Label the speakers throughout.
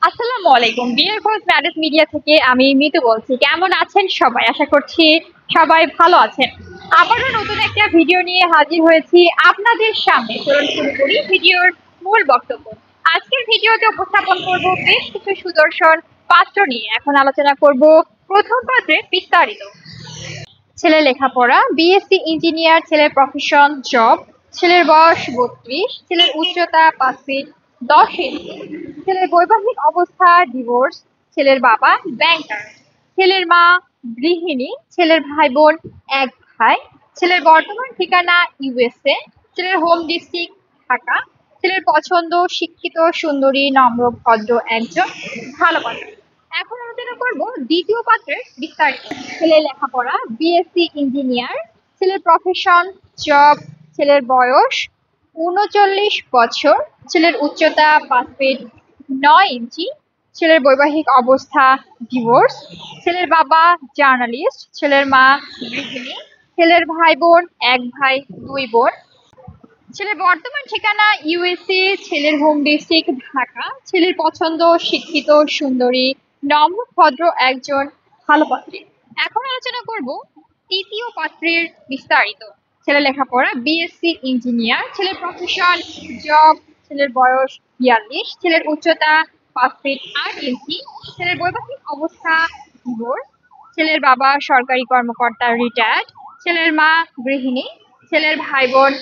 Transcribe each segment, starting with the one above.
Speaker 1: আসসালামু আলাইকুম। ডিয়ার খোঁজ ম্যারেজ মিডিয়া থেকে আমি মিতু বলছি। কেমন আছেন সবাই? আশা করছি সবাই ভালো আছেন। আবারও নতুন একটা ভিডিও নিয়ে হাজির হয়েছি আপনাদের সামনে। চলুন শুরু করি ভিডিওর মূল বক্তব্য। আজকের ভিডিওতে উপস্থাপন করব বেশ কিছু সুদর্শন পাত্র নিয়ে। এখন আলোচনা করব প্রথম পাত্রের বিস্তারিত। ছেলে লেখাপড়া, বিএসসি ইঞ্জিনিয়ার, ছেলের প্রফেশন জব, ছেলের বয়স 32, ছেলের উচ্চতা 5 ফিট 10 ইঞ্চি, ছেলের বৈবাহিক অবস্থা ডিভোর্স, ছেলের বাবা ব্যাংকার, ছেলের মা গৃহিণী, ছেলের ভাই বোন এক ভাই, ছেলের বর্তমান ঠিকানা ইউএসএ, ছেলের হোম ডিস্ট্রিক্ট ঢাকা, ছেলের পছন্দ শিক্ষিত সুন্দরী নম্র ভদ্র একজন ভালো পাত্র। এখন আলোচনা করব দ্বিতীয় পাত্রের বিস্তারিত। ছেলের লেখাপড়া, বিএসসি ইঞ্জিনিয়ার, ছেলের প্রফেশন জব, ছেলের বয়স 39 বছর, ছেলের উচ্চতা 5 ফিট 9 ইঞ্চি, ছেলের বৈবাহিক অবস্থা ডিভোর্স, ছেলের বাবা জার্নালিস্ট, ছেলের মা গৃহিণী, ছেলের ভাই বোন এক ভাই দুই বোন, ছেলের বর্তমান ঠিকানা ইউএসএ, ছেলের হোম ডিস্ট্রিক্ট ঢাকা, ছেলের পছন্দ শিক্ষিত সুন্দরী নম্র ভদ্র একজন ভালো পাত্রী। এখন আলোচনা করব তৃতীয় পাত্রের বিস্তারিত। ছেলের লেখাপড়া, বিএসসি ইঞ্জিনিয়ার, ছেলের প্রফেশন জব, ছেলের বয়স 42, ছেলের উচ্চতা 5 ফিট 8 ইঞ্চি, ছেলের বৈবাহিক অবস্থা ডিভোর্স, ছেলের বাবা সরকারি কর্মকর্তা রিটায়ার্ড, ছেলের মা গৃহিণী, ছেলের ভাই বোন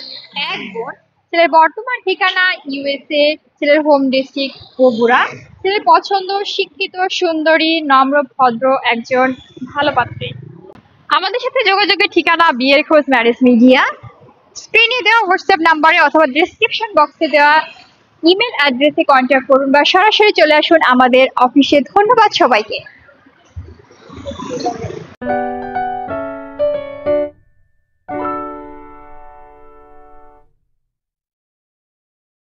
Speaker 1: এক বোন, ছেলের বর্তমান ঠিকানা ইউএসএ, ছেলের হোম ডিস্ট্রিক্ট বগুড়া, ছেলের পছন্দ শিক্ষিত সুন্দরী নম্র ভদ্র একজন ভালো পাত্রী। আমাদের সাথে যোগাযোগের ঠিকানা বিয়ের খোঁজ ম্যারেজ মিডিয়া। স্ক্রিনে দেওয়া হোয়াটসঅ্যাপ নাম্বারে অথবা ডেসক্রিপশন বক্সে দেওয়া ইমেল অ্যাড্রেসে কন্ট্যাক্ট করুন বা সরাসরি চলে আসুন আমাদের অফিসে। ধন্যবাদ সবাইকে।